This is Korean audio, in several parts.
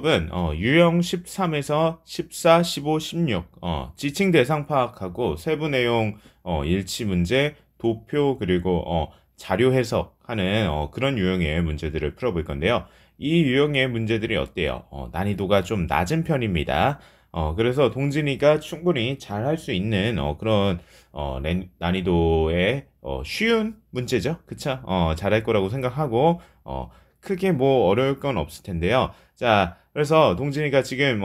은 유형 13에서 14, 15, 16 지칭 대상 파악하고 세부 내용 일치 문제, 도표 그리고 자료 해석하는 그런 유형의 문제들을 풀어볼 건데요. 이 유형의 문제들이 어때요? 난이도가 좀 낮은 편입니다. 그래서 동진이가 충분히 잘 할 수 있는 그런 난이도의 쉬운 문제죠. 그쵸? 잘할 거라고 생각하고 크게 뭐 어려울 건 없을 텐데요. 자, 그래서 동진이가 지금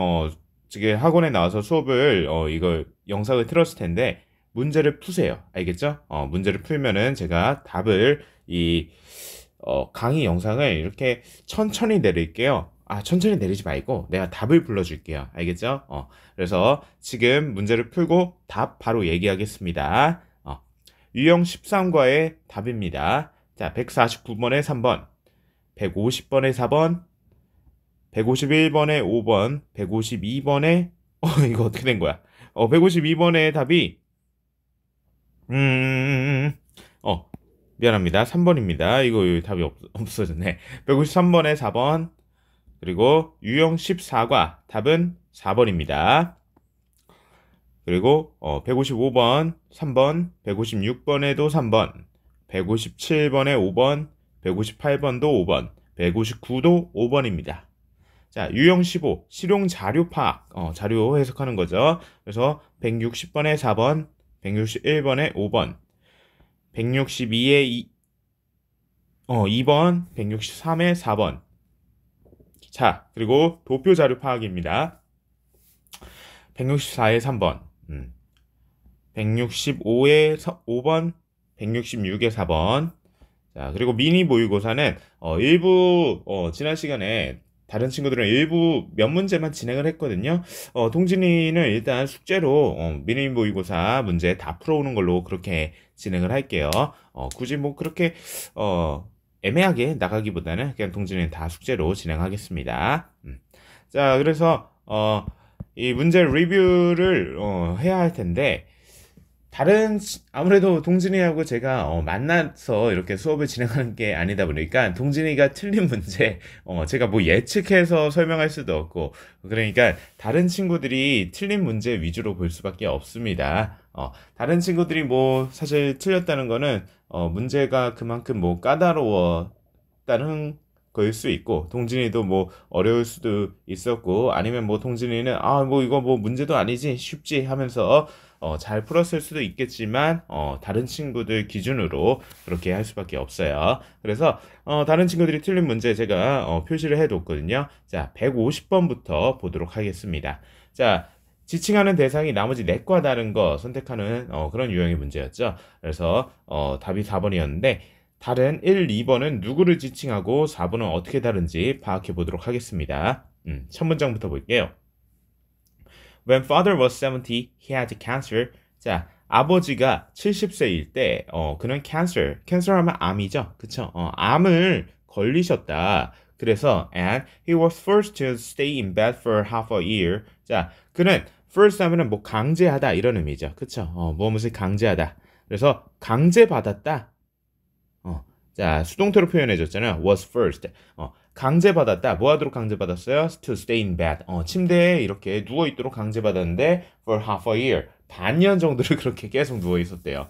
학원에 나와서 수업을 이걸 영상을 틀었을 텐데 문제를 푸세요. 알겠죠? 문제를 풀면은 제가 답을 강의 영상을 이렇게 천천히 내릴게요. 천천히 내리지 말고 내가 답을 불러줄게요. 알겠죠? 그래서 지금 문제를 풀고 답 바로 얘기하겠습니다. 유형 13과의 답입니다. 자, 149번에 3번, 150번에 4번, 151번에 5번, 152번에 이거 어떻게 된 거야? 152번의 답이 음, 미안합니다. 3번입니다. 이거 답이 없어졌네. 153번에 4번, 그리고 유형 14과 답은 4번입니다. 그리고 155번 3번, 156번에도 3번, 157번에 5번, 158번도 5번, 159도 5번입니다. 자, 유형 15 실용 자료 파악, 자료 해석하는 거죠. 그래서 160번에 4번, 161번에 5번, 162에 2번, 163에 4번. 자, 그리고 도표 자료 파악입니다. 164에 3번, 165에 5번, 166에 4번. 자, 그리고 미니 모의고사는 일부 지난 시간에 다른 친구들은 일부 몇 문제만 진행을 했거든요. 동진이는 일단 숙제로 미니 모의고사 문제 다 풀어오는 걸로 그렇게 진행을 할게요. 굳이 뭐 그렇게 애매하게 나가기보다는 그냥 동진이는 다 숙제로 진행하겠습니다. 자, 그래서 이 문제 리뷰를 해야 할 텐데 아무래도 동진이하고 제가 만나서 이렇게 수업을 진행하는 게 아니다 보니까 동진이가 틀린 문제 제가 뭐 예측해서 설명할 수도 없고, 그러니까 다른 친구들이 틀린 문제 위주로 볼 수밖에 없습니다. 다른 친구들이 뭐 사실 틀렸다는 거는 문제가 그만큼 뭐 까다로웠다는 거일 수 있고, 동진이도 뭐 어려울 수도 있었고, 아니면 뭐 동진이는 뭐 이거 뭐 문제도 아니지 쉽지 하면서 잘 풀었을 수도 있겠지만 다른 친구들 기준으로 그렇게 할 수밖에 없어요. 그래서 다른 친구들이 틀린 문제 제가 표시를 해뒀거든요. 자, 150번부터 보도록 하겠습니다. 자, 지칭하는 대상이 나머지 넷과 다른 거 선택하는 그런 유형의 문제였죠. 그래서 답이 4번이었는데 다른 1, 2번은 누구를 지칭하고 4번은 어떻게 다른지 파악해 보도록 하겠습니다. 첫 문장부터 볼게요. When father was 70, he had cancer. 자, 아버지가 70세일 때, 그는 cancer 하면 암이죠. 그쵸? 암을 걸리셨다. 그래서, and he was forced to stay in bed for half a year. 자, 그는 first 하면은 뭐 강제하다 이런 의미죠. 그쵸? 무엇을 강제하다. 그래서 강제받았다. 자, 수동태로 표현해줬잖아요. was first. 강제받았다. 뭐 하도록 강제받았어요? To stay in bed. 침대에 이렇게 누워있도록 강제받았는데 for half a year. 반년 정도를 그렇게 계속 누워있었대요.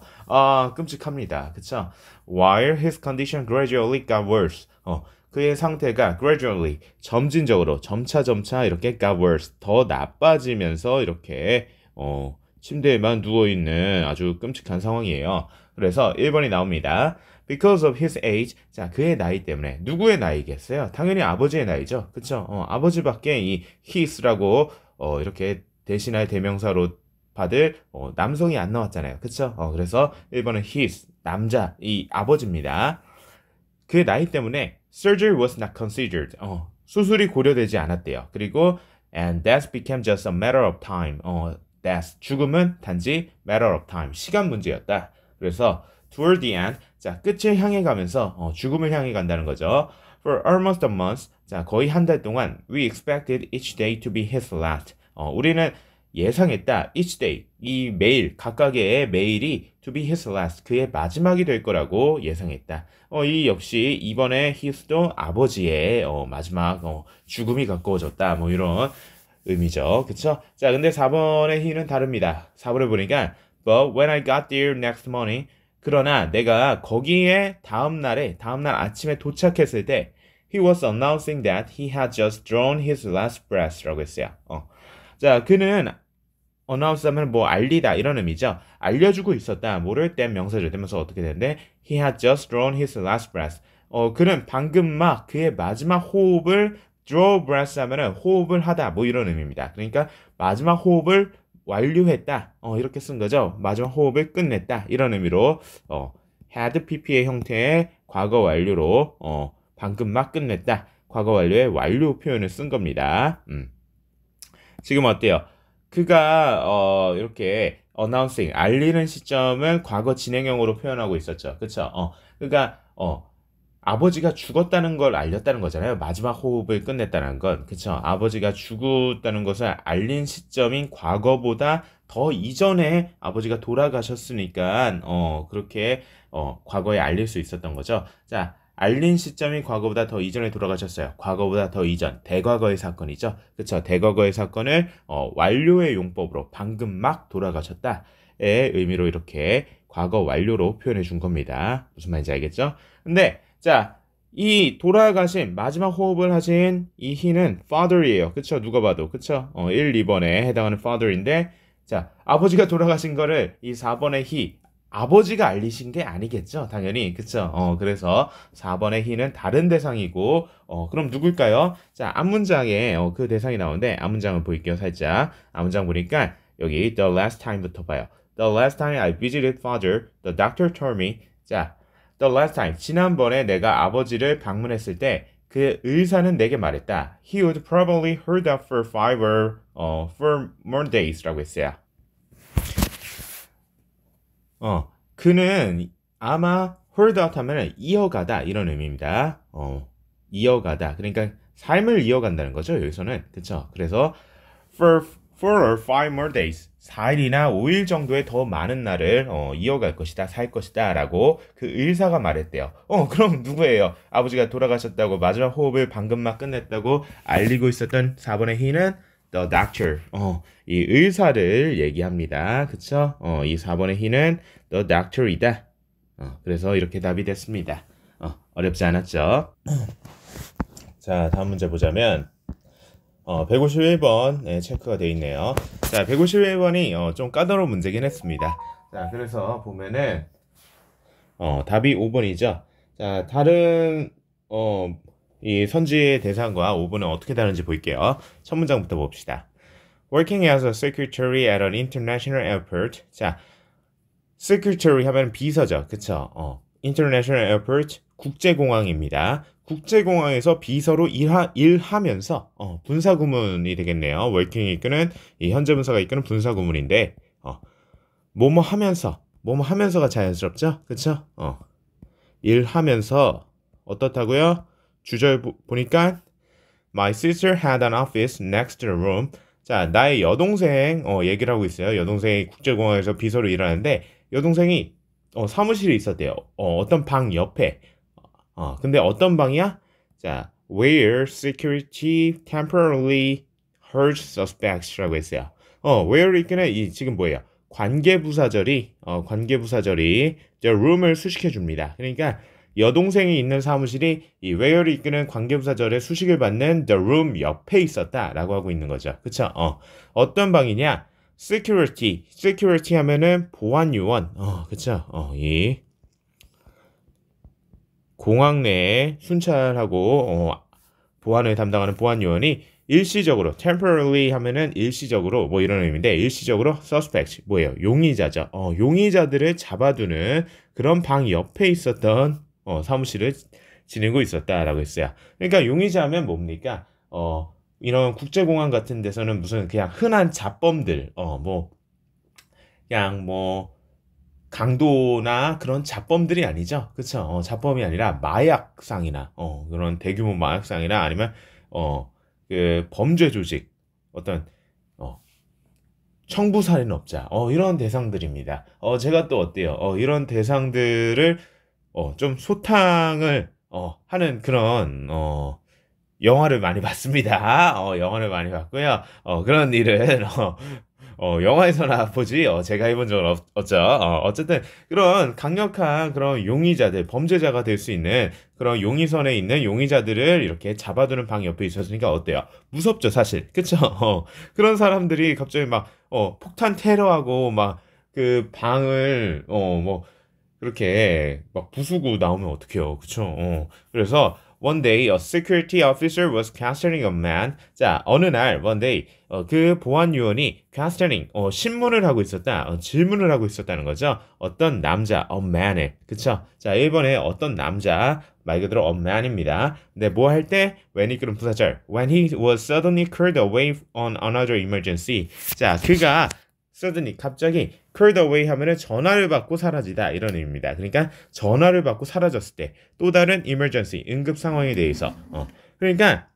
끔찍합니다. 그쵸? While his condition gradually got worse. 그의 상태가 gradually, 점진적으로, 점차 이렇게 got worse. 더 나빠지면서 이렇게, 침대에만 누워있는 아주 끔찍한 상황이에요. 그래서 1번이 나옵니다. Because of his age. 자, 그의 나이 때문에. 누구의 나이겠어요? 당연히 아버지의 나이죠. 그쵸? 아버지밖에 이 his라고, 이렇게 대신할 대명사로 받을, 남성이 안 나왔잖아요. 그쵸? 그래서 1번은 his, 남자, 이 아버지입니다. 그의 나이 때문에 surgery was not considered. 수술이 고려되지 않았대요. 그리고 and death became just a matter of time. death, 죽음은 단지 matter of time, 시간 문제였다. 그래서 toward the end, 자, 끝을 향해 가면서 죽음을 향해 간다는 거죠. For almost a month, 자, 거의 한 달 동안 we expected each day to be his last. 우리는 예상했다. each day. 이 매일, 각각의 매일이 to be his last. 그의 마지막이 될 거라고 예상했다. 이 역시 이번에 his도 아버지의 마지막 죽음이 가까워졌다. 뭐 이런 의미죠. 그쵸? 자, 근데 4번의 he는 다릅니다. 4번을 보니까 But when I got there next morning 그러나 내가 거기에 다음날 아침에 도착했을 때 He was announcing that he had just drawn his last breath라고 했어요. 자, 그는 announce 하면 뭐 알리다 이런 의미죠. 알려주고 있었다. 뭐를 땐 명사절 되면서 어떻게 되는데 He had just drawn his last breath. 그는 방금 막 그의 마지막 호흡을 draw breath 하면은 호흡을 하다 뭐 이런 의미입니다. 그러니까 마지막 호흡을 완료했다. 이렇게 쓴 거죠. 마지막 호흡을 끝냈다. 이런 의미로 had pp의 형태의 과거 완료로 방금 막 끝냈다. 과거 완료의 완료 표현을 쓴 겁니다. 지금 어때요? 그가 이렇게 announcing 알리는 시점은 과거 진행형으로 표현하고 있었죠. 그쵸? 그러니까 아버지가 죽었다는 걸 알렸다는 거잖아요. 마지막 호흡을 끝냈다는 건. 그쵸? 아버지가 죽었다는 것을 알린 시점인 과거보다 더 이전에 아버지가 돌아가셨으니까 그렇게 과거에 알릴 수 있었던 거죠. 자, 알린 시점이 과거보다 더 이전에 돌아가셨어요. 과거보다 더 이전, 대과거의 사건이죠. 그쵸? 대과거의 사건을 완료의 용법으로 방금 막 돌아가셨다의 의미로 이렇게 과거 완료로 표현해 준 겁니다. 무슨 말인지 알겠죠? 근데 자, 이 돌아가신 마지막 호흡을 하신 이 he는 father이에요. 그쵸? 누가 봐도. 그쵸? 1, 2번에 해당하는 father인데 자, 아버지가 돌아가신 거를 이 4번의 he 아버지가 알리신 게 아니겠죠? 당연히. 그쵸? 그래서 4번의 he는 다른 대상이고, 그럼 누굴까요? 자, 앞문장에 그 대상이 나오는데, 앞문장을 볼게요, 살짝. 앞문장 보니까, 여기, the last time부터 봐요. The last time I visited father, the doctor told me, 자, the last time, 지난번에 내가 아버지를 방문했을 때, 그 의사는 내게 말했다. He would probably hold up for 4 more days 라고 했어요. 그는 아마 hold out 하면 이어가다 이런 의미입니다. 이어가다. 그러니까 삶을 이어간다는 거죠. 여기서는. 그쵸? 그래서 for 4 or 5 more days. 4일이나 5일 정도의 더 많은 날을 이어갈 것이다. 살 것이다. 라고 그 의사가 말했대요. 그럼 누구예요? 아버지가 돌아가셨다고 마지막 호흡을 방금 막 끝냈다고 알리고 있었던 4번의 he는 the doctor. 이 의사를 얘기합니다. 그쵸? 이 4번의 he는 the doctor이다. 그래서 이렇게 답이 됐습니다. 어렵지 않았죠? 자, 다음 문제 보자면 151번 네, 체크가 되어 있네요. 자, 151번이 좀 까다로운 문제긴 했습니다. 자, 그래서 보면은 답이 5번이죠. 자, 다른 이 선지의 대상과 5번은 어떻게 다른지 볼게요. 첫 문장부터 봅시다. Working as a secretary at an international airport. 자, secretary 하면 비서죠. 그쵸? international airport 국제공항입니다. 국제공항에서 비서로 일하면서 분사구문이 되겠네요. working이 이끄는 이 현재 분사가 이끄는 분사구문인데 뭐뭐 하면서가 자연스럽죠. 그쵸? 일하면서 어떻다고요? 주절 보니까 My sister had an office next to the room. 자, 나의 여동생 얘기를 하고 있어요. 여동생이 국제공항에서 비서로 일하는데 여동생이 사무실에 있었대요. 어떤 방 옆에. 근데 어떤 방이야? 자, where security temporarily heard suspects라고 했어요. where 이끄는 이 지금 뭐예요? 관계부사절이 the room을 수식해 줍니다. 그러니까 여동생이 있는 사무실이 이 where를 이끄는 관계부사절의 수식을 받는 the room 옆에 있었다라고 하고 있는 거죠. 그쵸? 어떤 방이냐? security 하면은 보안 요원. 그쵸? 이 공항 내에 순찰하고 보안을 담당하는 보안 요원이 일시적으로 temporarily 하면은 일시적으로 뭐 이런 의미인데 일시적으로 suspect 뭐예요? 용의자죠. 용의자들을 잡아두는 그런 방 옆에 있었던 사무실을 지니고 있었다라고 했어요. 그러니까 용의자 하면 뭡니까? 이런 국제공항 같은 데서는 무슨 그냥 흔한 잡범들 뭐 그냥 뭐 강도나 그런 잡범들이 아니죠. 그쵸? 잡범이 아니라 마약상이나 그런 대규모 마약상이나 아니면 그 범죄 조직 어떤 청부살인업자, 이런 대상들입니다. 제가 또 어때요? 이런 대상들을 좀 소탕을 하는 그런 영화를 많이 봤습니다. 영화를 많이 봤고요. 그런 일은 영화에서나 보지, 제가 해본 적은 없죠. 어쨌든, 그런 강력한 그런 용의자들, 범죄자가 될 수 있는 그런 용의선에 있는 용의자들을 이렇게 잡아두는 방 옆에 있었으니까 어때요? 무섭죠, 사실. 그쵸? 그런 사람들이 갑자기 막, 폭탄 테러하고 막, 그 방을, 뭐, 그렇게 막 부수고 나오면 어떡해요. 그쵸? 그래서 one day a security officer was questioning a man. 자, 어느 날 one day 그 보안 요원이 questioning 신문을 하고 있었다. 질문을 하고 있었다는 거죠. 어떤 남자 a man을. 그쵸? 자, 1번에 어떤 남자 말 그대로 a man입니다. 근데 뭐 할 때 when이 그런 부사절 when he was suddenly called away on another emergency. 자, 그가 suddenly 갑자기 called away 하면은 전화를 받고 사라지다 이런 의미입니다. 그러니까 전화를 받고 사라졌을 때 또 다른 emergency 응급 상황에 대해서 그러니까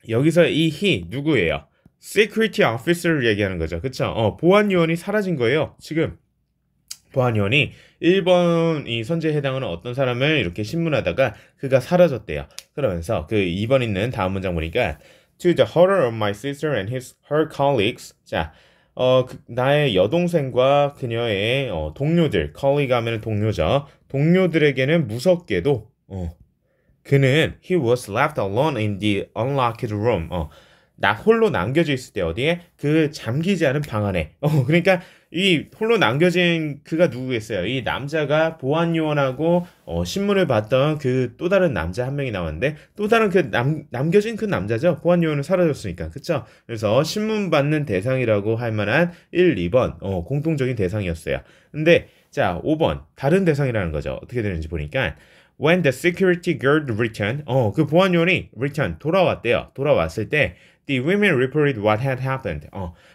여기서 이 he 누구예요? security officer를 얘기하는 거죠. 그쵸? 보안 요원이 사라진 거예요. 지금 보안 요원이 1번 이 선지에 해당하는 어떤 사람을 이렇게 신문하다가 그가 사라졌대요. 그러면서 그 2번 있는 다음 문장 보니까 to the horror of my sister and her colleagues. 자, 나의 여동생과 그녀의 동료들, colleague 하면 동료죠. 동료들에게는 무섭게도 그는 he was left alone in the unlocked room. 나 홀로 남겨져 있을 때 어디에? 그 잠기지 않은 방 안에. 그러니까 이 홀로 남겨진 그가 누구겠어요? 이 남자가 보안 요원하고 신문을 봤던 그 또 다른 남자 한 명이 나왔는데 또 다른 그 남겨진 그 남자죠. 보안 요원은 사라졌으니까. 그쵸? 그래서 신문 받는 대상이라고 할 만한 1, 2번 공통적인 대상이었어요. 근데 자, 5번 다른 대상이라는 거죠. 어떻게 되는지 보니까 when the security guard returned 그 보안 요원이 return 돌아왔대요. 돌아왔을 때 the women reported what had happened.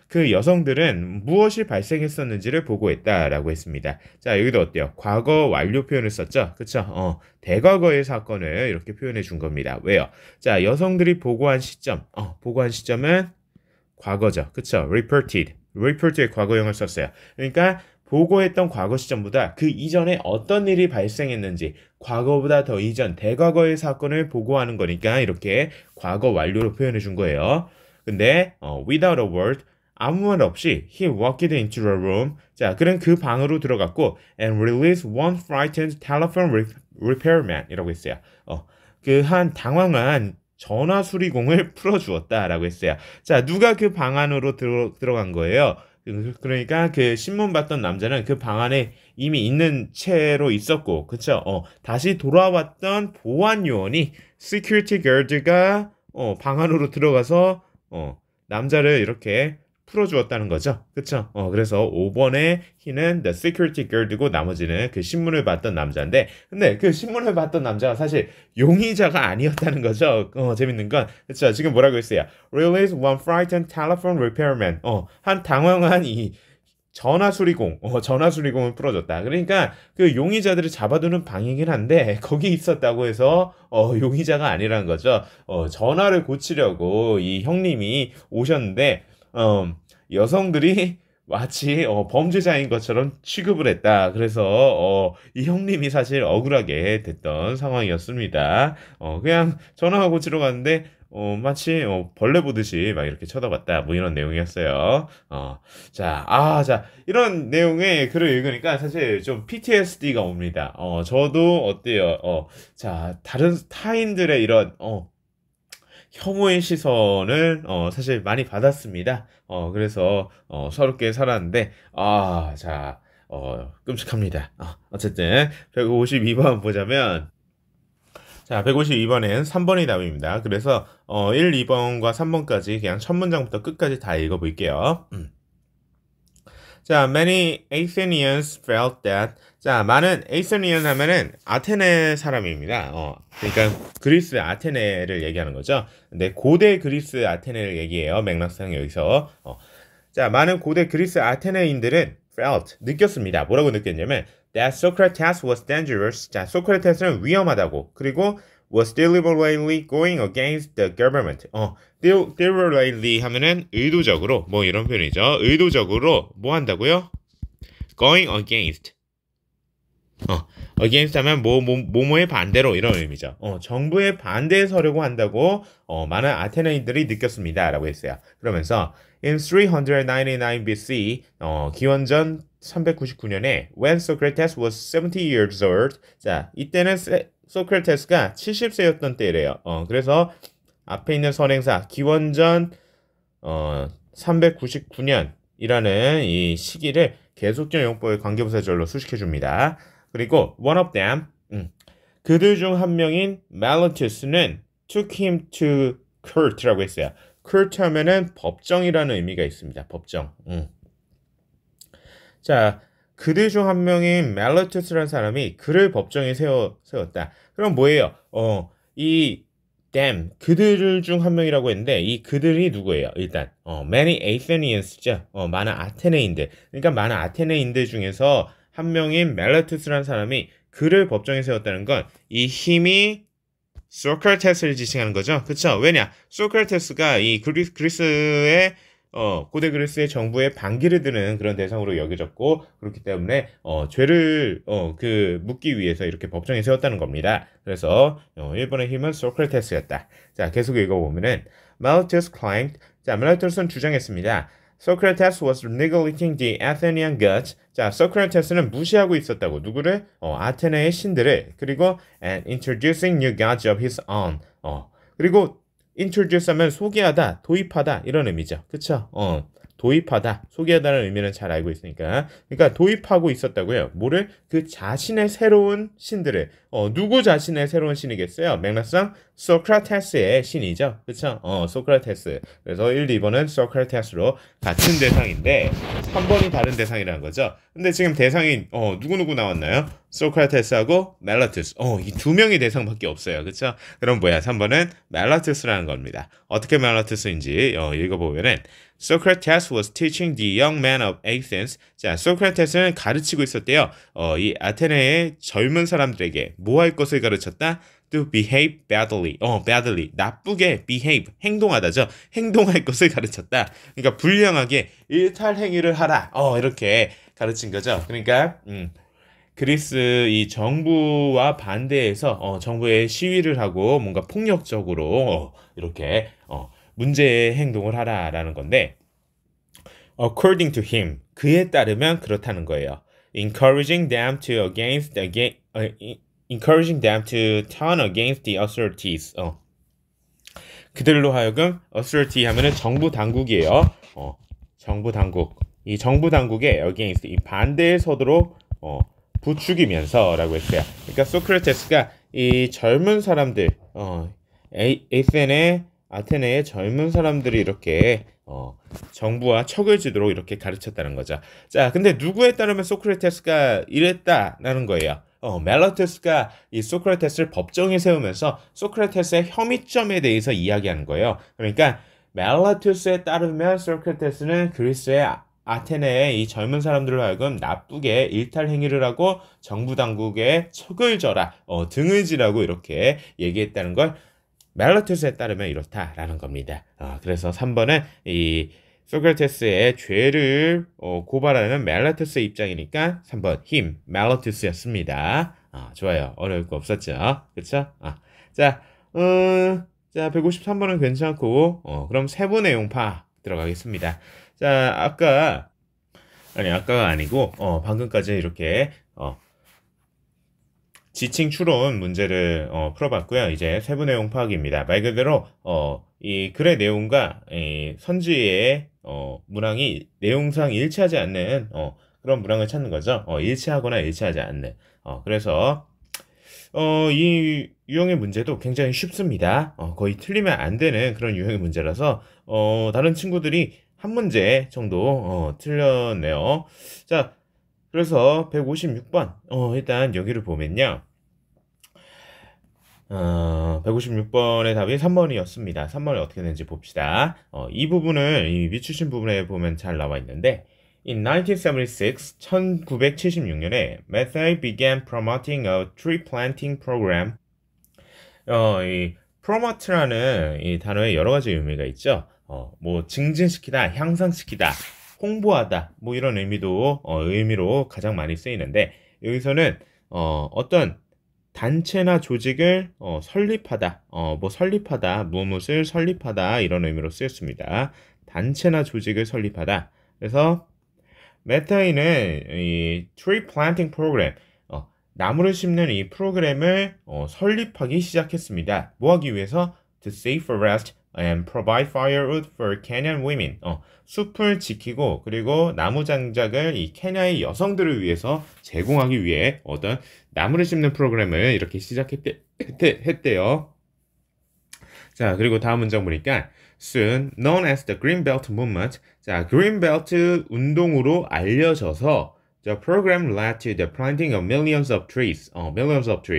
그 여성들은 무엇이 발생했었는지를 보고했다라고 했습니다. 자, 여기도 어때요? 과거 완료 표현을 썼죠? 그쵸? 대과거의 사건을 이렇게 표현해 준 겁니다. 왜요? 자, 여성들이 보고한 시점, 보고한 시점은 과거죠. 그쵸? reported의 과거형을 썼어요. 그러니까 보고했던 과거 시점보다 그 이전에 어떤 일이 발생했는지 과거보다 더 이전 대과거의 사건을 보고하는 거니까 이렇게 과거 완료로 표현해 준 거예요. 근데 without a word 아무 말 없이 he walked into the room. 자, 그는 그 방으로 들어갔고 and released one frightened telephone repairman 이라고 했어요. 그 한 당황한 전화 수리공을 풀어주었다라고 했어요. 자, 누가 그 방 안으로 들어간 거예요? 그러니까 그 신문 봤던 남자는 그 방 안에 이미 있는 채로 있었고, 그쵸? 다시 돌아왔던 보안 요원이 security guard가 방 안으로 들어가서 남자를 이렇게 풀어주었다는 거죠. 그쵸? 그래서 5번에 he는 the security guard고 나머지는 그 신문을 봤던 남자인데, 근데 그 신문을 봤던 남자가 사실 용의자가 아니었다는 거죠. 재밌는 건, 그쵸? 지금 뭐라고 했어요? Release one frightened telephone repairman. 한 당황한 이 전화 수리공을 풀어줬다. 그러니까 그 용의자들을 잡아두는 방이긴 한데 거기 있었다고 해서 용의자가 아니라는 거죠. 전화를 고치려고 이 형님이 오셨는데 여성들이 마치 범죄자인 것처럼 취급을 했다. 그래서 이 형님이 사실 억울하게 됐던 상황이었습니다. 그냥 전화하고 고치러 갔는데 마치 벌레 보듯이 막 이렇게 쳐다봤다. 뭐 이런 내용이었어요. 자, 이런 내용의 글을 읽으니까 사실 좀 PTSD가 옵니다. 저도 어때요? 자, 다른 타인들의 이런 혐오의 시선을 사실 많이 받았습니다. 그래서 서럽게 살았는데 자, 끔찍합니다. 어쨌든 152번 보자면 자, 152번엔 3번이 답입니다. 그래서 1, 2번과 3번까지 그냥 첫 문장부터 끝까지 다 읽어볼게요. 자, many Athenians felt that. 자, 많은 Athenian 하면은 아테네 사람입니다. 그러니까 그리스 아테네를 얘기하는 거죠. 근데 고대 그리스 아테네를 얘기해요. 맥락상 여기서. 자, 많은 고대 그리스 아테네인들은 felt 느꼈습니다. 뭐라고 느꼈냐면 that Socrates was dangerous. 자, 소크라테스는 위험하다고. 그리고 was deliberately going against the government. deliberately 하면은 의도적으로 뭐 이런 표현이죠. 의도적으로 뭐 한다고요? going against. against 하면 뭐뭐의 반대로 이런 의미죠. 정부의 반대에 서려고 한다고 많은 아테네인들이 느꼈습니다. 라고 했어요. 그러면서 in 399 BC 기원전 399년에 when Socrates was 70 years old 자 이때는 소크라테스가 70세였던 때래요. 그래서 앞에 있는 선행사 기원전 399년이라는 이 시기를 계속적 용법의 관계부사절로 수식해 줍니다. 그리고 one of them 그들 중 한 명인 Meletus는 took him to court라고 했어요. court 하면은 법정이라는 의미가 있습니다. 법정. 자, 그들 중 한 명인 Meletus라는 사람이 그를 법정에 세웠다. 그럼 뭐예요? 이 them 그들 중 한 명이라고 했는데 이 그들이 누구예요? 일단 many Athenians죠. 많은 아테네인들. 그러니까 많은 아테네인들 중에서 한 명인 멜레투스라는 사람이 그를 법정에 세웠다는 건 이 힘이 소크라테스를 지칭하는 거죠. 그렇죠? 왜냐? 소크라테스가 이 그리스의 고대 그리스의 정부의 반기를 드는 그런 대상으로 여겨졌고 그렇기 때문에 죄를 묻기 위해서 이렇게 법정에 세웠다는 겁니다. 그래서 1번의 힘은 소크라테스였다. 자, 계속 읽어보면은 Meletus claimed 자, 멜레투스는 주장했습니다. Socrates was neglecting the Athenian gods. 자, 소크라테스는 무시하고 있었다고. 누구를? 아테네의 신들을. 그리고 and introducing new gods of his own. 그리고 introduce 하면 소개하다, 도입하다 이런 의미죠. 그쵸? 도입하다, 소개하다는 의미는 잘 알고 있으니까. 그러니까 도입하고 있었다고요. 뭐를? 그 자신의 새로운 신들을. 누구 자신의 새로운 신이겠어요? 맥락상 소크라테스의 신이죠. 그쵸? 소크라테스. 그래서 1, 2번은 소크라테스로 같은 대상인데 3번이 다른 대상이라는 거죠. 근데 지금 대상이 누구누구 나왔나요? 소크라테스하고 멜레투스. 이 두 명의 대상밖에 없어요. 그쵸? 그럼 뭐야? 3번은 멜레투스라는 겁니다. 어떻게 멜레투스인지 읽어보면은 Socrates was teaching the young men of Athens. 자, 소크라테스는 가르치고 있었대요. 이 아테네의 젊은 사람들에게 뭐 할 것을 가르쳤다? To behave badly. badly. 나쁘게 behave. 행동하다죠. 행동할 것을 가르쳤다. 그러니까 불량하게 일탈 행위를 하라. 이렇게 가르친 거죠. 그러니까 그리스 이 정부와 반대해서 정부의 시위를 하고 뭔가 폭력적으로 이렇게 문제의 행동을 하라라는 건데 according to him 그에 따르면 그렇다는 거예요. encouraging them to turn against the authorities. 그들로 하여금 authority 하면은 정부 당국이에요. 정부 당국. 이 정부 당국에 against 이 반대에 서도록 부추기면서라고 했어요. 그러니까 소크라테스가 이 젊은 사람들 아테네의 젊은 사람들이 이렇게 정부와 척을 지도록 이렇게 가르쳤다는 거죠. 자, 근데 누구에 따르면 소크라테스가 이랬다라는 거예요. 멜레투스가 이 소크라테스를 법정에 세우면서 소크라테스의 혐의점에 대해서 이야기하는 거예요. 그러니까 멜레투스에 따르면 소크라테스는 그리스의 아테네의 이 젊은 사람들로 하여금 나쁘게 일탈 행위를 하고 정부 당국에 척을 져라, 등을 지라고 이렇게 얘기했다는 걸 멜레투스에 따르면 이렇다라는 겁니다. 그래서 3번은 이 소크라테스의 죄를 고발하는 멜레투스의 입장이니까 3번 힘 멜레투스였습니다. 좋아요. 어려울 거 없었죠. 그쵸? 자, 153번은 괜찮고 그럼 세부 내용 들어가겠습니다. 자, 아까가 아니고 방금까지 이렇게 지칭 추론 문제를 풀어봤고요. 이제 세부 내용 파악입니다. 말 그대로 이 글의 내용과 이 선지의 문항이 내용상 일치하지 않는 그런 문항을 찾는 거죠. 일치하거나 일치하지 않는. 그래서 이 유형의 문제도 굉장히 쉽습니다. 거의 틀리면 안 되는 그런 유형의 문제라서 다른 친구들이 한 문제 정도 틀렸네요. 자, 그래서 156번 일단 여기를 보면요. 156번의 답이 3번이었습니다. 3번이 어떻게 되는지 봅시다. 이 부분을 이 밑주신 부분에 보면 잘 나와 있는데 In 1976, 1976년에 Mattei began promoting a tree planting program. 이 promote라는 이 단어에 여러 가지 의미가 있죠. 뭐 증진시키다, 향상시키다, 홍보하다, 뭐 이런 의미도 의미로 가장 많이 쓰이는데 여기서는 어떤 단체나 조직을 설립하다, 뭐 설립하다, 무엇을 설립하다 이런 의미로 쓰였습니다. 단체나 조직을 설립하다. 그래서 메타이는 이 tree planting program, 나무를 심는 이 프로그램을 설립하기 시작했습니다. 뭐 하기 위해서? To save forest and provide firewood for Kenyan women. 숲을 지키고 그리고 나무 장작을 이 케냐의 여성들을 위해서 제공하기 위해 어떤 나무를 심는 프로그램을 이렇게 시작했대요. 자, 그리고 다음 문장 보니까 soon known as the Green Belt Movement. 자, Green Belt 운동으로 알려져서 the program led to the planting of millions of trees,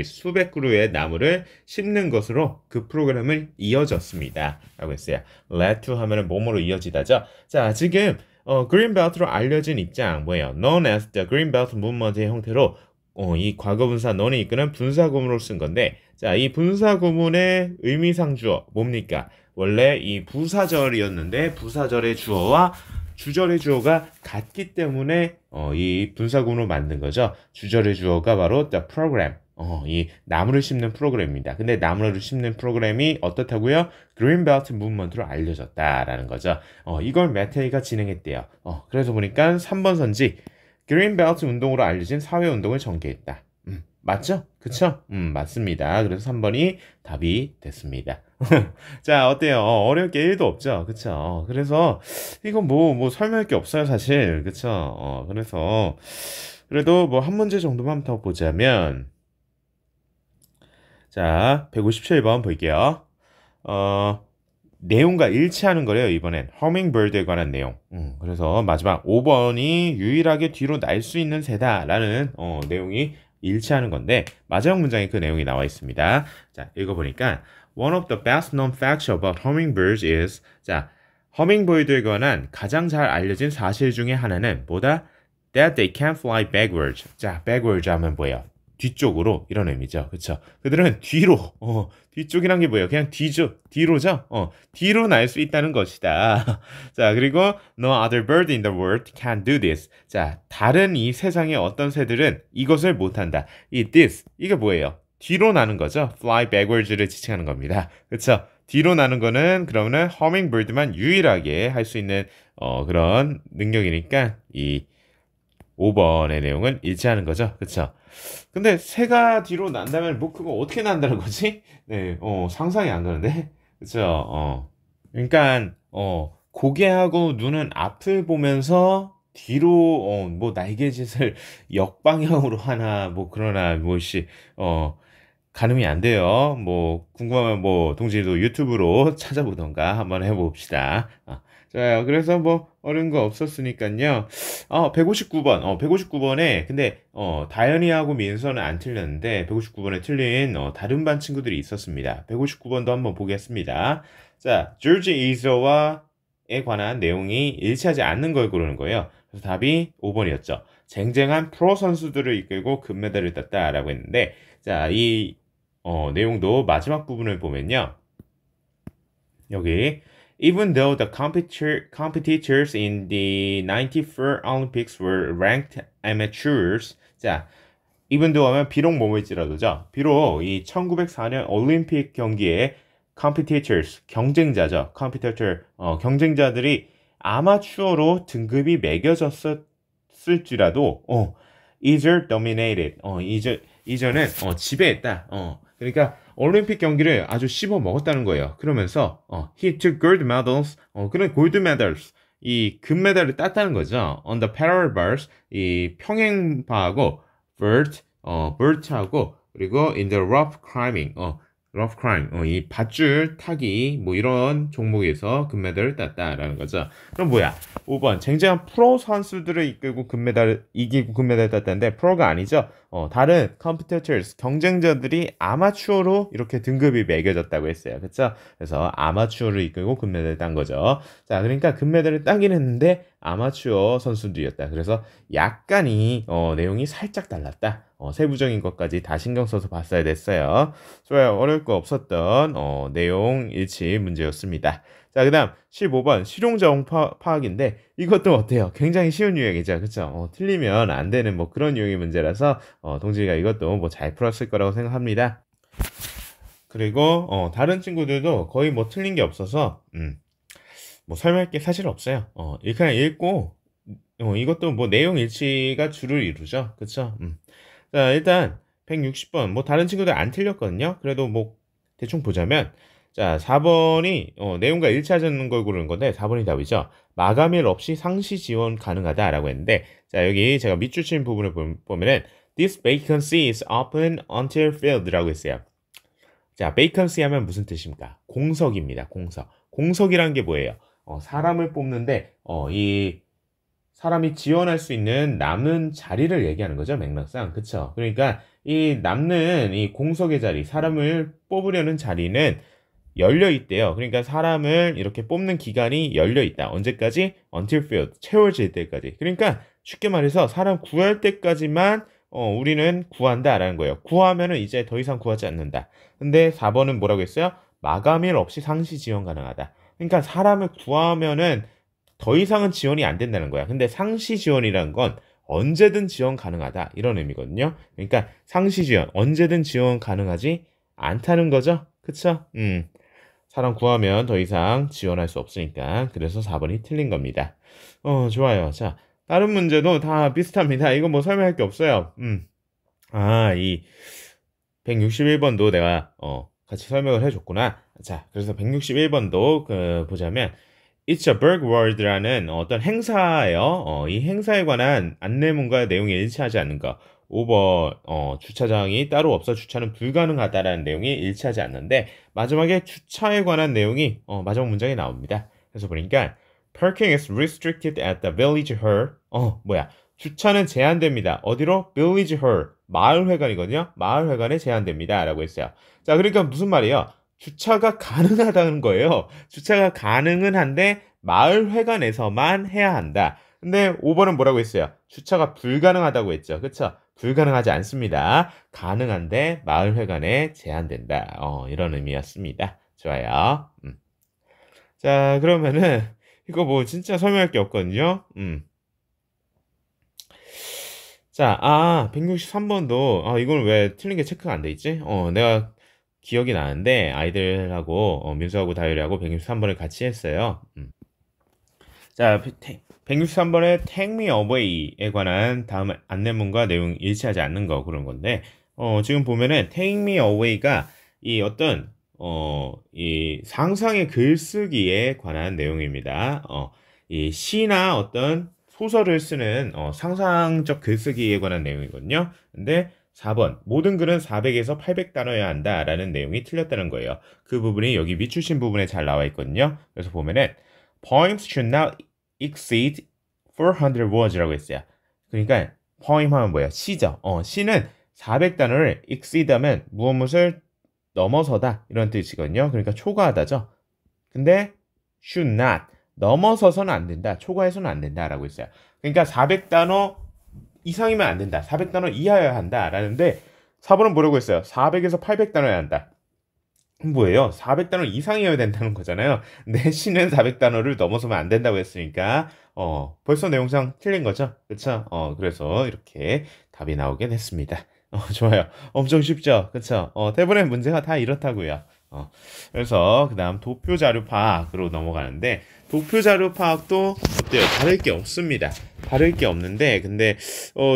수백 그루의 나무를 심는 것으로 그 프로그램을 이어졌습니다. 라고 했어요. led to 하면은 뭐뭐로 이어지다죠. 자, 지금 Green Belt로 알려진 입장 뭐예요? known as the Green Belt Movement의 형태로 이 과거분사 known이 이끄는 분사구문으로 쓴 건데 자, 이 분사구문의 의미상 주어 뭡니까? 원래 이 부사절이었는데 부사절의 주어와 주절의 주어가 같기 때문에 이 분사구문을 만든 거죠. 주절의 주어가 바로 the program. 이 나무를 심는 프로그램입니다. 근데 나무를 심는 프로그램이 어떻다고요? 그린벨트 무브먼트로 알려졌다라는 거죠. 이걸 메테이가 진행했대요. 그래서 보니까 3번 선지 그린벨트 운동으로 알려진 사회운동을 전개했다. 맞죠? 그쵸? 맞습니다. 그래서 3번이 답이 됐습니다. 자, 어때요? 어려울 게 1도 없죠? 그쵸? 그래서, 이건 뭐 설명할 게 없어요, 사실. 그쵸? 그래서, 그래도 뭐 한 문제 정도만 더 보자면, 자, 157번 볼게요. 내용과 일치하는 거래요, 이번엔. 허밍버드에 관한 내용. 그래서 마지막 5번이 유일하게 뒤로 날 수 있는 새다라는 내용이 일치하는 건데 마지막 문장에 그 내용이 나와 있습니다. 자, 읽어보니까 One of the best known facts about hummingbirds is 자, 허밍버드에 관한 가장 잘 알려진 사실 중에 하나는 뭐다? That they can fly backwards. 자, backwards 하면 뭐예요? 뒤쪽으로 이런 의미죠. 그쵸? 그들은 뒤로 뒤쪽이란 게 뭐예요? 그냥 뒤로죠? 뒤로 날 수 있다는 것이다. 자, 그리고 No other bird in the world can do this. 자, 다른 이 세상의 어떤 새들은 이것을 못한다. 이 this, 이게 뭐예요? 뒤로 나는 거죠. fly backwards를 지칭하는 겁니다. 그쵸? 뒤로 나는 거는 그러면은 허밍버드만 유일하게 할 수 있는 그런 능력이니까 이 5번의 내용은 일치하는 거죠. 그쵸? 근데 새가 뒤로 난다면 뭐 그거 어떻게 난다는 거지? 네, 상상이 안 가는데. 그쵸? 그러니까 고개하고 눈은 앞을 보면서 뒤로 뭐 날개짓을 역방향으로 하나 뭐 그러나 뭐시 가늠이 안 돼요. 뭐 궁금하면 뭐 동진이도 유튜브로 찾아보던가 한번 해봅시다. 자, 그래서 뭐 어려운 거 없었으니까요. 159번. 159번에 근데 다현이하고 민서는 안 틀렸는데 159번에 틀린 다른 반 친구들이 있었습니다. 159번도 한번 보겠습니다. 자, 조지 이저와에 관한 내용이 일치하지 않는 걸 고르는 거예요. 그래서 답이 5번이었죠. 쟁쟁한 프로 선수들을 이끌고 금메달을 땄다라고 했는데 자, 이 내용도 마지막 부분을 보면요. 여기 Even though the competitors in the 94 Olympics were ranked amateurs. 자, even though 하면 비록 뭐뭐일지라도죠. 비록 이 1904년 올림픽 경기에 competitors, 경쟁자죠. competitor, 경쟁자들이 아마추어로 등급이 매겨졌을지라도 either dominated, 이전은 지배했다. 그러니까 올림픽 경기를 아주 씹어 먹었다는 거예요. 그러면서 he took gold medals, 그런 골드 메달스, 이 금메달을 땄다는 거죠. On the parallel bars, 이 평행바하고 bert하고 그리고 in the rough climbing, 이 밧줄 타기 뭐 이런 종목에서 금메달을 땄다라는 거죠. 그럼 뭐야? 5번 쟁쟁한 프로 선수들을 이기고 금메달을 땄다는데 프로가 아니죠. 다른 competitors 경쟁자들이 아마추어로 이렇게 등급이 매겨졌다고 했어요. 그렇죠? 그래서 아마추어를 이끌고 금메달을 딴 거죠. 자, 그러니까 금메달을 따긴 했는데 아마추어 선수들이었다. 그래서 약간이 내용이 살짝 달랐다. 세부적인 것까지 다 신경 써서 봤어야 됐어요. 좋아요. 어려울 거 없었던 내용 일치 문제였습니다. 자, 그 다음 15번 실용자원 파악인데 이것도 어때요? 굉장히 쉬운 유형이죠. 그쵸? 틀리면 안 되는 뭐 그런 유형의 문제라서 동진이가 이것도 뭐 잘 풀었을 거라고 생각합니다. 그리고 다른 친구들도 거의 뭐 틀린 게 없어서 뭐 설명할 게 사실 없어요. 그냥 읽고 이것도 뭐 내용 일치가 주를 이루죠. 그쵸? 자, 일단 160번 뭐 다른 친구들 안 틀렸거든요. 그래도 뭐 대충 보자면 자, 4번이 내용과 일치하지 않는 걸 고르는 건데 4번이 답이죠. 마감일 없이 상시 지원 가능하다라고 했는데 자, 여기 제가 밑줄 친 부분을 보면은 This vacancy is open until filled라고 했어요. 자, vacancy 하면 무슨 뜻입니까? 공석입니다. 공석. 공석이란 게 뭐예요? 사람을 뽑는데 이 사람이 지원할 수 있는 남은 자리를 얘기하는 거죠, 맥락상. 그쵸? 그러니까 이 남는 이 공석의 자리, 사람을 뽑으려는 자리는 열려 있대요. 그러니까 사람을 이렇게 뽑는 기간이 열려 있다. 언제까지? Until filled. 채워질 때까지. 그러니까 쉽게 말해서 사람 구할 때까지만 우리는 구한다라는 거예요. 구하면은 이제 더 이상 구하지 않는다. 근데 4번은 뭐라고 했어요? 마감일 없이 상시 지원 가능하다. 그러니까 사람을 구하면은 더 이상은 지원이 안 된다는 거야. 근데 상시 지원이라는 건 언제든 지원 가능하다. 이런 의미거든요. 그러니까 상시 지원, 언제든 지원 가능하지 않다는 거죠. 그쵸? 사람 구하면 더 이상 지원할 수 없으니까. 그래서 4번이 틀린 겁니다. 좋아요. 자, 다른 문제도 다 비슷합니다. 이거 뭐 설명할 게 없어요. 이 161번도 내가 같이 설명을 해줬구나. 자, 그래서 161번도 보자면 It's a Berg World라는 어떤 행사예요. 이 행사에 관한 안내문과 내용이 일치하지 않는 거. 5번 주차장이 따로 없어 주차는 불가능하다라는 내용이 일치하지 않는데 마지막에 주차에 관한 내용이 마지막 문장에 나옵니다. 그래서 보니까 Parking is restricted at the village hall. 주차는 제한됩니다. 어디로? village hall. 마을회관이거든요. 마을회관에 제한됩니다. 라고 했어요. 자, 그러니까 무슨 말이에요? 주차가 가능하다는 거예요. 주차가 가능은 한데 마을회관에서만 해야 한다. 근데 5번은 뭐라고 했어요? 주차가 불가능하다고 했죠. 그쵸? 불가능하지 않습니다. 가능한데 마을회관에 제한된다. 이런 의미였습니다. 좋아요. 자, 그러면은 이거 뭐 진짜 설명할 게 없거든요. 자, 163번도 이건 왜 틀린 게 체크가 안 돼 있지? 내가 기억이 나는데 아이들하고 민수하고 다율이하고 163번을 같이 했어요. 자, 163번에 Take Me Away에 관한 다음 안내문과 내용 일치하지 않는 거 그런 건데 지금 보면은 Take Me Away가 이 어떤 이 상상의 글쓰기에 관한 내용입니다. 이 시나 어떤 소설을 쓰는 상상적 글쓰기에 관한 내용이거든요. 근데 4번 모든 글은 400에서 800단어여야 한다라는 내용이 틀렸다는 거예요. 그 부분이 여기 밑줄신 부분에 잘 나와 있거든요. 그래서 보면은 Poems should not exceed 400 words라고 했어요. 그러니까 poem 하면 뭐야? 시죠. 시는 400단어를 exceed 하면 무엇을 넘어서다 이런 뜻이거든요. 그러니까 초과하다죠. 근데 should not 넘어서서는 안 된다. 초과해서는 안 된다라고 했어요. 그러니까 400단어 이상이면 안 된다. 400단어 이하여야 한다. 라는데 4번은 뭐라고 했어요? 400에서 800단어여야 한다. 뭐예요? 400단어 이상이어야 된다는 거잖아요. 내 시는 400단어를 넘어서면 안 된다고 했으니까 벌써 내용상 틀린 거죠. 그쵸? 그래서 이렇게 답이 나오게 됐습니다. 좋아요. 엄청 쉽죠? 그쵸? 대부분의 문제가 다 이렇다고요. 그래서 그 다음 도표 자료 파악으로 넘어가는데 도표 자료 파악도 어때요? 다를 게 없습니다. 다를 게 없는데 근데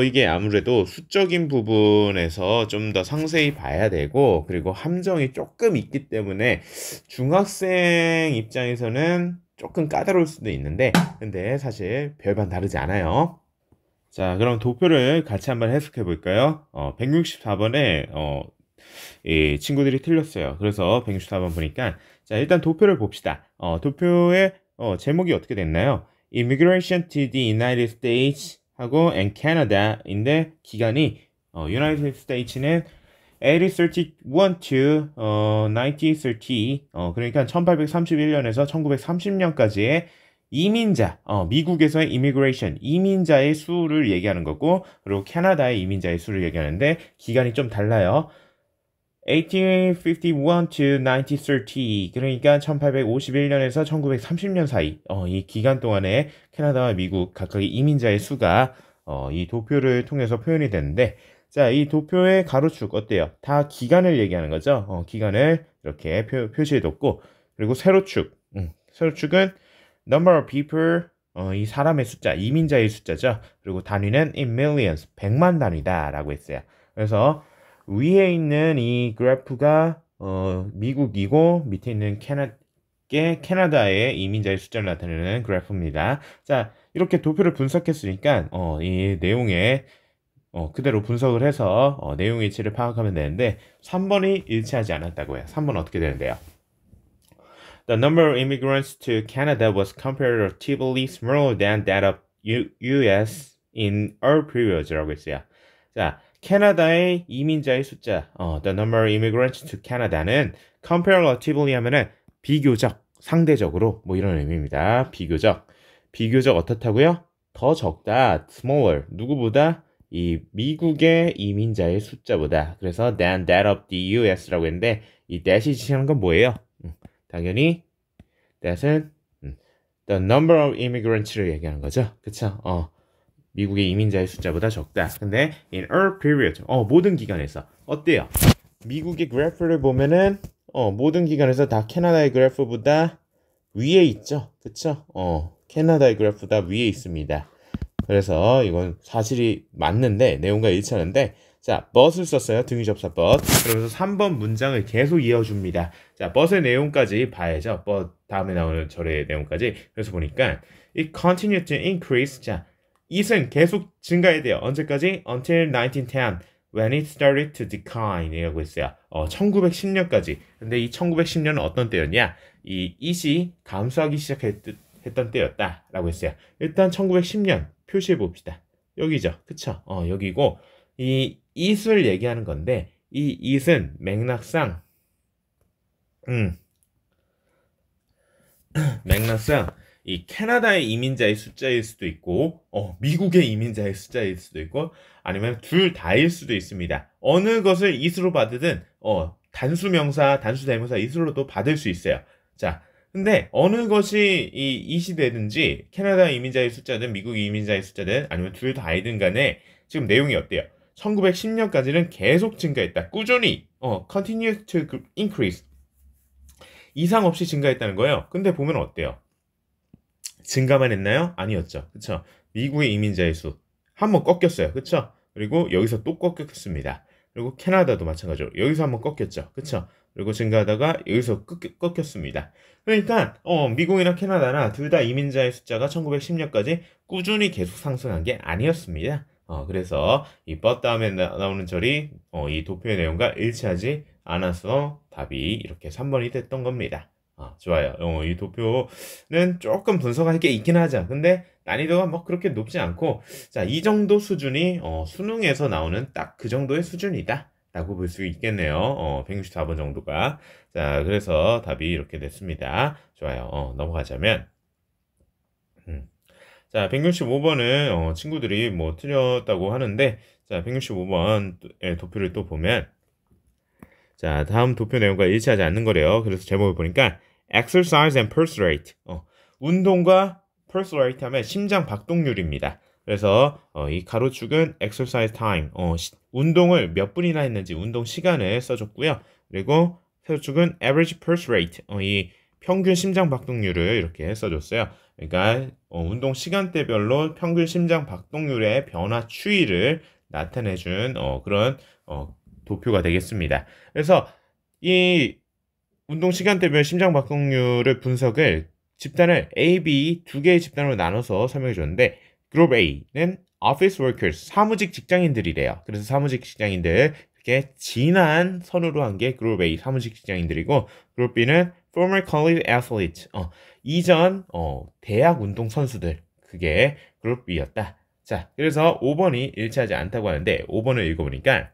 이게 아무래도 수적인 부분에서 좀 더 상세히 봐야 되고 그리고 함정이 조금 있기 때문에 중학생 입장에서는 조금 까다로울 수도 있는데 근데 사실 별반 다르지 않아요. 자, 그럼 도표를 같이 한번 해석해 볼까요? 164번에 이 친구들이 틀렸어요. 그래서 164번 보니까 자, 일단 도표를 봅시다. 도표의 제목이 어떻게 됐나요? Immigration to the United States 하고 and Canada인데 기간이 United States는 1831 to 1930 그러니까 1831년에서 1930년까지의 이민자, 미국에서의 immigration, 이민자의 수를 얘기하는 거고, 그리고 캐나다의 이민자의 수를 얘기하는데, 기간이 좀 달라요. 1851 to 1930, 그러니까 1851년에서 1930년 사이, 이 기간 동안에 캐나다와 미국 각각의 이민자의 수가, 이 도표를 통해서 표현이 되는데, 자, 이 도표의 가로축 어때요? 다 기간을 얘기하는 거죠. 기간을 이렇게 표시해뒀고, 그리고 세로축, 세로축은 number of people, 이 사람의 숫자, 이민자의 숫자죠. 그리고 단위는 in millions, 100만 단위다라고 했어요. 그래서 위에 있는 이 그래프가 미국이고 밑에 있는 캐나다의 이민자의 숫자를 나타내는 그래프입니다. 자, 이렇게 도표를 분석했으니까 이 내용에 그대로 분석을 해서 내용 일치를 파악하면 되는데 3번이 일치하지 않았다고요. 3번 어떻게 되는데요? The number of immigrants to Canada was comparatively smaller than that of US in all periods라고 했어요. 자, 캐나다의 이민자의 숫자, the number of immigrants to Canada는 comparatively 하면은 비교적, 상대적으로 뭐 이런 의미입니다. 비교적 어떻다고요? 더 적다, smaller, 누구보다? 이 미국의 이민자의 숫자보다. 그래서 than that of the US라고 했는데 이 that이 지시하는 건 뭐예요? 당연히 that은 the number of immigrants를 얘기하는 거죠. 그쵸? 미국의 이민자의 숫자보다 적다. 근데 in all period, 모든 기간에서 어때요? 미국의 그래프를 보면은 모든 기간에서 다 캐나다의 그래프보다 위에 있죠. 그쵸? 캐나다의 그래프보다 위에 있습니다. 그래서 이건 사실이 맞는데 내용과 일치하는데 자, but을 썼어요. 등위접사 but. 그러면서 3번 문장을 계속 이어줍니다. 자, but의 내용까지 봐야죠. but 다음에 나오는 절의 내용까지. 그래서 보니까 it continued to increase. 자, it은 계속 증가해야 돼요. 언제까지? Until 1910 when it started to decline 이라고 했어요. 1910년까지. 근데 이 1910년은 어떤 때였냐? 이 it이 감소하기 시작했던 때였다라고 했어요. 일단 1910년 표시해 봅시다. 여기죠. 그쵸? 여기고 이 it을 얘기하는 건데 이 it은 맥락상 이 캐나다의 이민자의 숫자일 수도 있고 미국의 이민자의 숫자일 수도 있고 아니면 둘 다일 수도 있습니다. 어느 것을 it으로 받으든 단수 명사, 단수 대명사 it으로도 받을 수 있어요. 자, 근데 어느 것이 이 it이 되든지 캐나다 이민자의 숫자든 미국 이민자의 숫자든 아니면 둘 다이든 간에 지금 내용이 어때요? 1910년까지는 계속 증가했다. 꾸준히 continue to increase 이상 없이 증가했다는 거예요. 근데 보면 어때요? 증가만 했나요? 아니었죠. 그쵸? 미국의 이민자의 수 한번 꺾였어요. 그쵸? 그리고 여기서 또 꺾였습니다. 그리고 캐나다도 마찬가지로 여기서 한번 꺾였죠. 그쵸? 그리고 증가하다가 여기서 꺾였습니다. 그러니까 미국이나 캐나다나 둘 다 이민자의 숫자가 1910년까지 꾸준히 계속 상승한 게 아니었습니다. 그래서 이 but 다음에 나오는 절이 이 도표의 내용과 일치하지 않아서 답이 이렇게 3번이 됐던 겁니다. 좋아요. 이 도표는 조금 분석할 게 있긴 하죠. 근데 난이도가 뭐 그렇게 높지 않고, 자, 이 정도 수준이 수능에서 나오는 딱 그 정도의 수준이다. 라고 볼 수 있겠네요. 164번 정도가. 자, 그래서 답이 이렇게 됐습니다. 좋아요. 넘어가자면. 자, 165번은 친구들이 뭐 틀렸다고 하는데, 자, 165번 도표를 또 보면, 자, 다음 도표 내용과 일치하지 않는 거래요. 그래서 제목을 보니까 exercise and pulse rate. 운동과 pulse rate 하면 심장 박동률입니다. 그래서 이 가로축은 exercise time. 운동을 몇 분이나 했는지 운동 시간을 써줬고요. 그리고 세로축은 average pulse rate. 이 평균 심장 박동률을 이렇게 써줬어요. 그러니까 운동 시간대별로 평균 심장 박동률의 변화 추이를 나타내준 그런 도표가 되겠습니다. 그래서 이 운동 시간대별 심장 박동률을 분석을 집단을 A, B 두 개의 집단으로 나눠서 설명해 줬는데 그룹 A는 office workers, 사무직 직장인들이래요. 그래서 사무직 직장인들 이렇게 진한 선으로 한 게 그룹 A 사무직 직장인들이고 그룹 B는 former college athletes, 이전 대학 운동 선수들 그게 그룹 B였다. 자, 그래서 5번이 일치하지 않다고 하는데 5번을 읽어보니까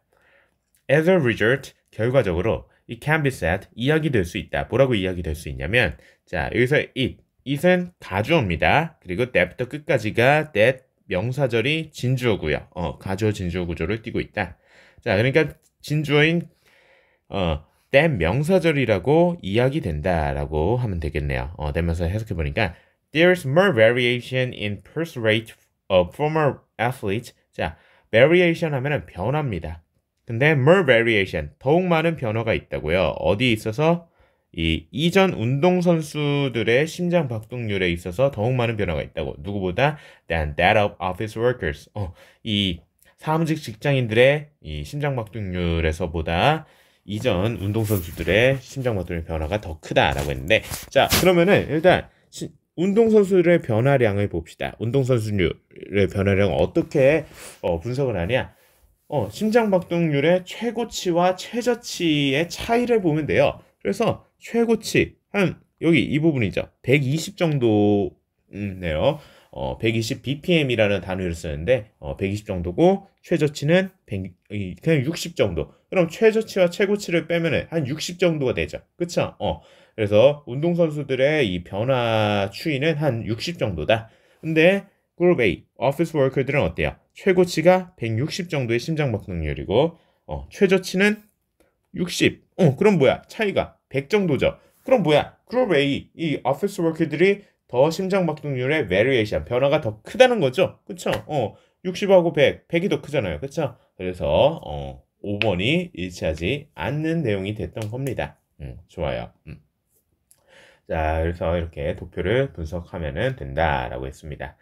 as a result, 결과적으로 it can be said, 이야기될 수 있다. 뭐라고 이야기될 수 있냐면 자, 여기서 it, it은 가주어입니다. 그리고 that부터 끝까지가 that 명사절이 진주어고요. 가주어 진주어 구조를 띠고 있다. 자, 그러니까 진주어인 that 명사절이라고 이야기된다라고 하면 되겠네요. 대명사 해석해 보니까 there's more variation in birth rate of former athletes. 자, variation 하면은 변화입니다. 근데 more variation, 더욱 많은 변화가 있다고요. 어디에 있어서? 이 이전 운동선수들의 심장 박동률에 있어서 더욱 많은 변화가 있다고. 누구보다? than that of office workers. 이 사무직 직장인들의 이 심장 박동률에서보다 이전 운동선수들의 심장 박동률 변화가 더 크다라고 했는데, 자, 그러면은 일단 운동선수들의 변화량을 봅시다. 운동선수들의 변화량을 어떻게 분석을 하냐? 심장 박동률의 최고치와 최저치의 차이를 보면 돼요. 그래서 최고치 한 여기 이 부분이죠. 120 정도네요. 120 bpm이라는 단위를 쓰는데 120 정도고 최저치는 그냥 60 정도. 그럼 최저치와 최고치를 빼면은 한 60 정도가 되죠. 그쵸? 그래서 운동선수들의 이 변화 추이는 한 60 정도다. 근데 그룹 A, 오피스 워커들은 어때요? 최고치가 160 정도의 심장 박동률이고 최저치는 60. 그럼 뭐야? 차이가 100 정도죠. 그럼 뭐야? 그룹 A, 이 오피스 워커들이 더 심장 박동률의 베리에이션, 변화가 더 크다는 거죠. 그쵸? 60하고 100, 100이 더 크잖아요. 그쵸? 그래서 5번이 일치하지 않는 내용이 됐던 겁니다. 좋아요. 자, 그래서 이렇게 도표를 분석하면 된다라고 했습니다.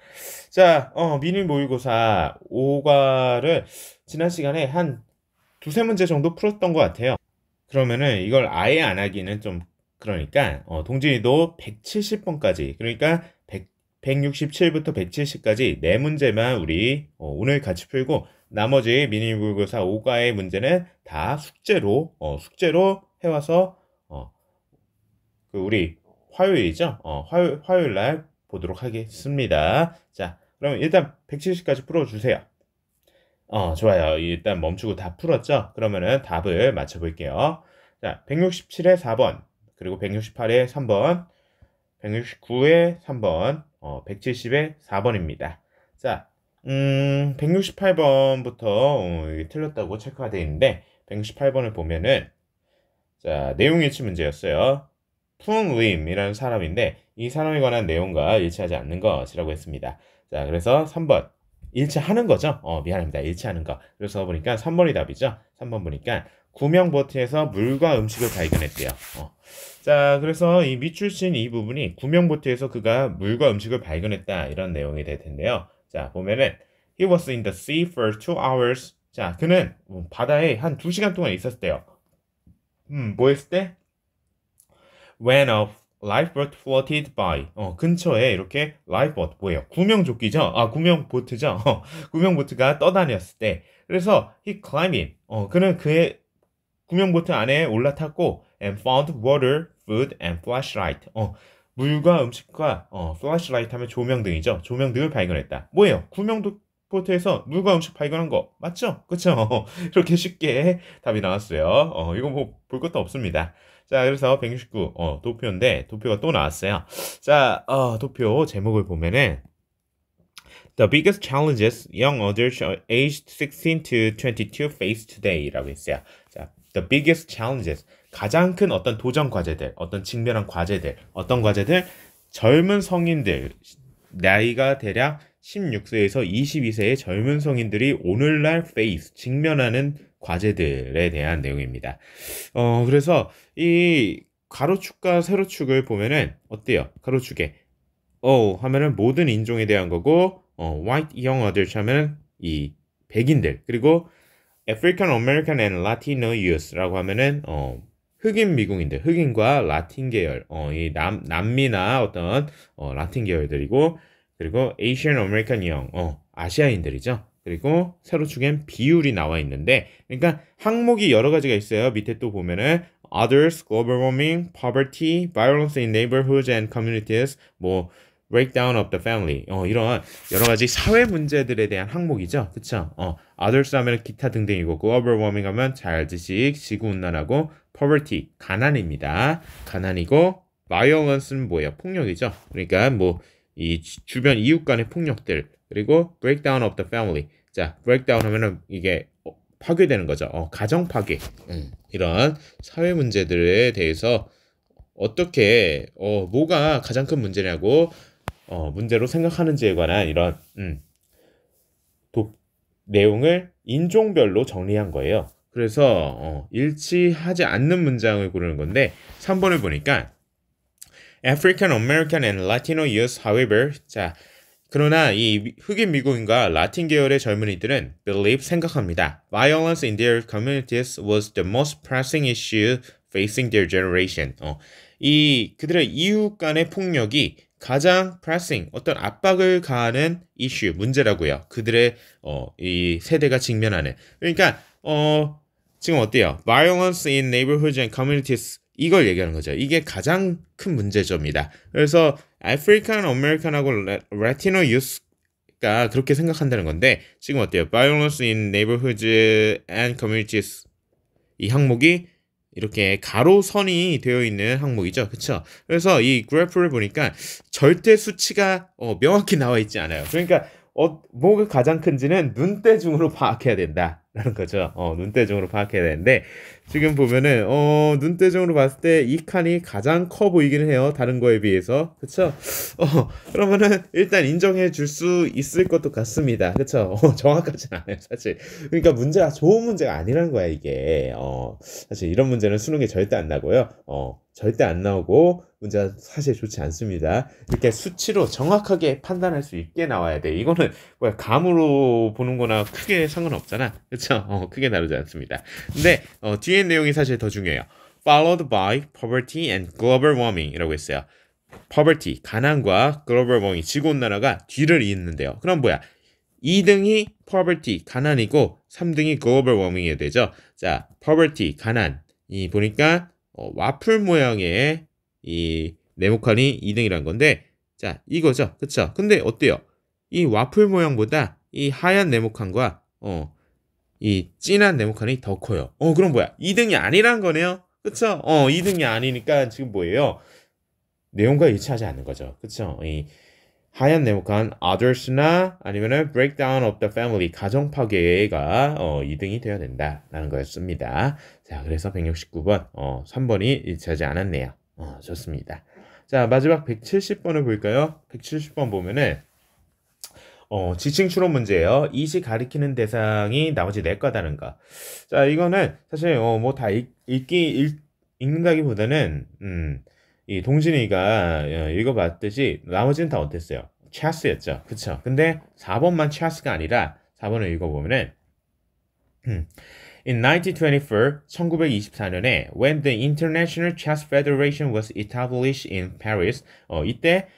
자, 미니 모의고사 5과를 지난 시간에 한 두세 문제 정도 풀었던 것 같아요. 그러면은 이걸 아예 안 하기는 좀 그러니까 동진이도 170번까지, 그러니까 167부터 170까지 네 문제만 우리 오늘 같이 풀고, 나머지 미니 모의고사 5과의 문제는 다 숙제로 해와서 그 우리 화요일이죠. 화요일 날 보도록 하겠습니다. 자, 그럼 일단 170까지 풀어주세요. 좋아요. 일단 멈추고 다 풀었죠? 그러면은 답을 맞춰볼게요. 자, 167에 4번, 그리고 168에 3번, 169에 3번, 170에 4번입니다. 자, 168번부터 이게 틀렸다고 체크가 되어 있는데, 168번을 보면은, 자, 내용 일치 문제였어요. 푸응림이라는 사람인데, 이 사람에 관한 내용과 일치하지 않는 것이라고 했습니다. 자, 그래서 3번. 일치하는 거죠? 미안합니다. 일치하는 거. 그래서 보니까 3번이 답이죠? 3번 보니까 구명보트에서 물과 음식을 발견했대요. 자, 그래서 이 밑줄친 이 부분이 구명보트에서 그가 물과 음식을 발견했다, 이런 내용이 될 텐데요. 자, 보면은 He was in the sea for 2 hours. 자, 그는 바다에 한 2시간 동안 있었대요. 뭐 했을 때? When a lifeboat floated by. 근처에 이렇게 lifeboat, 뭐예요? 구명조끼죠? 구명보트죠? 구명보트가 떠다녔을 때. 그래서 he climbed in. 그는 그의 구명보트 안에 올라탔고 and found water, food and flashlight. 물과 음식과 flashlight 하면 조명등이죠. 조명등을 발견했다. 뭐예요? 구명보트에서 물과 음식 발견한 거 맞죠? 그쵸? 이렇게 쉽게 답이 나왔어요. 이거 뭐 볼 것도 없습니다. 자, 그래서 169 도표인데 도표가 또 나왔어요. 자, 도표 제목을 보면은 The biggest challenges young adults aged 16 to 22 face today라고 했어요. 자, the biggest challenges, 가장 큰 어떤 도전 과제들, 어떤 직면한 과제들, 어떤 과제들? 젊은 성인들, 나이가 대략 16세에서 22세의 젊은 성인들이 오늘날 face, 직면하는 과제들에 대한 내용입니다. 그래서 이 가로축과 세로축을 보면은 어때요? 가로축에 하면은 모든 인종에 대한 거고, white young adults 하면은 이 백인들, 그리고 African American and Latino youth라고 하면은 흑인 미국인들, 흑인과 라틴 계열, 이 남미나 어떤 라틴 계열들이고, 그리고 Asian American young, 아시아인들이죠. 그리고 세로축엔 비율이 나와 있는데, 그러니까 항목이 여러 가지가 있어요. 밑에 또 보면은 others, global warming, poverty, violence in neighborhoods and communities, 뭐 breakdown of the family, 이런 여러 가지 사회 문제들에 대한 항목이죠. 그쵸? others 하면 기타 등등이고, global warming 하면 자연지식, 지구온난화고, poverty, 가난입니다. 가난이고, violence는 뭐예요? 폭력이죠. 그러니까 뭐 이 주변 이웃 간의 폭력들 그리고 breakdown of the family. 자, breakdown 하면은 이게 파괴되는 거죠. 가정 파괴. 이런 사회 문제들에 대해서 어떻게 뭐가 가장 큰 문제냐고 문제로 생각하는지에 관한 이런 내용을 인종별로 정리한 거예요. 그래서 일치하지 않는 문장을 고르는 건데 3번을 보니까 African American and Latino youth, however, 자 그러나 이 흑인 미국인과 라틴 계열의 젊은이들은 believe 생각합니다. Violence in their communities was the most pressing issue facing their generation. 이 그들의 이웃 간의 폭력이 가장 pressing 어떤 압박을 가하는 이슈 문제라고요. 그들의 이 세대가 직면하는. 그러니까 지금 어때요? Violence in neighborhoods and communities 이걸 얘기하는 거죠. 이게 가장 큰 문제점이다. 그래서 아프리칸 아메리칸하고 라티노 유스가 그렇게 생각한다는 건데 지금 어때요? Violence in neighborhoods and communities 이 항목이 이렇게 가로선이 되어 있는 항목이죠. 그렇죠? 그래서 이 그래프를 보니까 절대 수치가 명확히 나와 있지 않아요. 그러니까 뭐가 가장 큰지는 눈대중으로 파악해야 된다라는 거죠. 눈대중으로 파악해야 되는데 지금 보면은 눈대중으로 봤을 때 이 칸이 가장 커 보이기는 해요. 다른 거에 비해서. 그쵸? 그러면은 일단 인정해 줄 수 있을 것도 같습니다. 그쵸? 정확하진 않아요, 사실. 그러니까 문제가 좋은 문제가 아니라는 거야, 이게. 사실 이런 문제는 수능에 절대 안 나고요. 절대 안 나오고 문제가 사실 좋지 않습니다. 이렇게 수치로 정확하게 판단할 수 있게 나와야 돼. 이거는 뭐야 감으로 보는 거나 크게 상관없잖아. 그쵸? 크게 다르지 않습니다. 근데 뒤에 내용이 사실 더 중요해요. Followed by poverty and global warming 이라고 했어요. poverty, 가난과 global warming, 지구온난화가 뒤를 잇는데요. 그럼 뭐야? 2등이 poverty, 가난이고 3등이 global warming이 되죠. 자, poverty, 가난. 이 보니까 와플 모양의 이 네모칸이 2등이란 건데 자, 이거죠. 그쵸? 근데 어때요? 이 와플 모양보다 이 하얀 네모칸과 이 진한 네모칸이 더 커요. 그럼 뭐야? 2등이 아니란 거네요. 그쵸? 2등이 아니니까 지금 뭐예요? 내용과 일치하지 않는 거죠. 그쵸? 이 하얀 네모칸 others나 아니면은 breakdown of the family 가정 파괴가 2등이 되어야 된다라는 거였습니다. 자, 그래서 169번 3번이 일치하지 않았네요. 좋습니다. 자, 마지막 170번을 볼까요? 170번 보면은 지칭 추론 문제예요. 이시 가리키는 대상이 나머지 네 거다는 거. 자, 이거는 사실 뭐 다 읽는다기보다는 이 동진이가 읽어봤듯이 나머지는 다 어땠어요? 체스였죠. 그쵸? 근데 4번만 체스가 아니라 4번을 읽어보면은 In 1924, 1924년에 when the International Chess Federation was established in Paris, 이때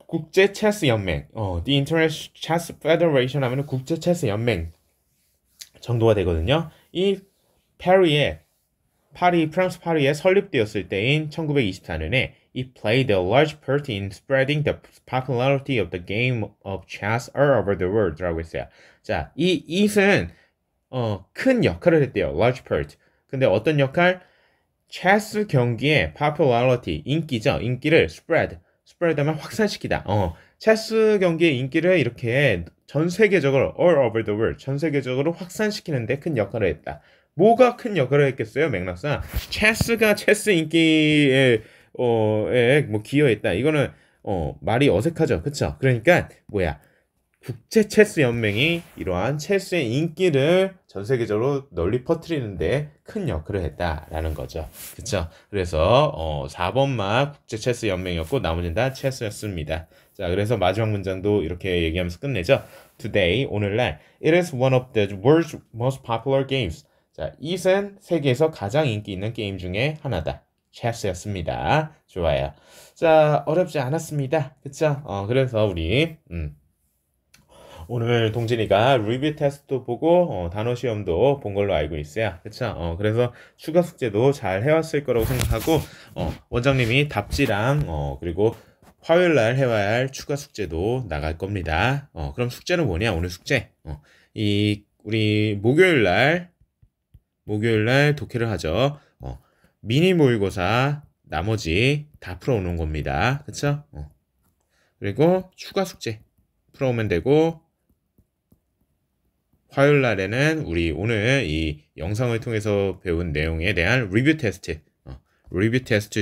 국제 체스 연맹, The International Chess Federation 하면은 국제 체스 연맹 정도가 되거든요. 이 프랑스 파리에 설립되었을 때인 1924년에 it played a large part in spreading the popularity of the game of chess all over the world라고 했어요. 자, 이 it은 큰 역할을 했대요. large part. 근데 어떤 역할? 체스 경기의 popularity, 인기죠. 인기를 spread하면 확산시키다. 체스 경기의 인기를 이렇게 전 세계적으로 all over the world, 전 세계적으로 확산시키는데 큰 역할을 했다. 뭐가 큰 역할을 했겠어요? 맥락상 체스가 체스 인기에 뭐 기여했다. 이거는 말이 어색하죠. 그쵸? 그러니까 뭐야? 국제 체스 연맹이 이러한 체스의 인기를 전 세계적으로 널리 퍼뜨리는데 큰 역할을 했다라는 거죠. 그쵸? 그래서 4번만 국제 체스 연맹이었고 나머지는 다 체스였습니다. 자, 그래서 마지막 문장도 이렇게 얘기하면서 끝내죠. Today, 오늘날, it is one of the world's most popular games. 자, it은 세계에서 가장 인기 있는 게임 중에 하나다. 체스였습니다. 좋아요. 자, 어렵지 않았습니다. 그쵸? 그래서 우리 오늘 동진이가 리뷰 테스트도 보고 단어 시험도 본 걸로 알고 있어요. 그쵸? 그래서 추가 숙제도 잘 해왔을 거라고 생각하고 원장님이 답지랑 그리고 화요일 날 해와야 할 추가 숙제도 나갈 겁니다. 그럼 숙제는 뭐냐? 오늘 숙제. 우리 목요일 날 독해를 하죠. 미니 모의고사 나머지 다 풀어오는 겁니다. 그쵸? 그리고 추가 숙제 풀어오면 되고, 화요일 날에는 우리 오늘 이 영상을 통해서 배운 내용에 대한 리뷰 테스트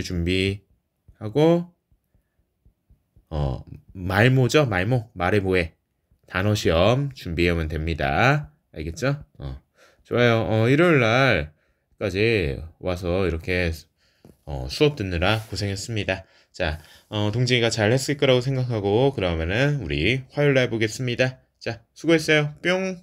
준비하고, 말모죠? 말해 뭐해. 단어 시험 준비하면 됩니다. 알겠죠? 좋아요. 일요일 날까지 와서 이렇게 수업 듣느라 고생했습니다. 자, 동진이가 잘 했을 거라고 생각하고, 그러면은 우리 화요일 날 보겠습니다. 자, 수고했어요. 뿅!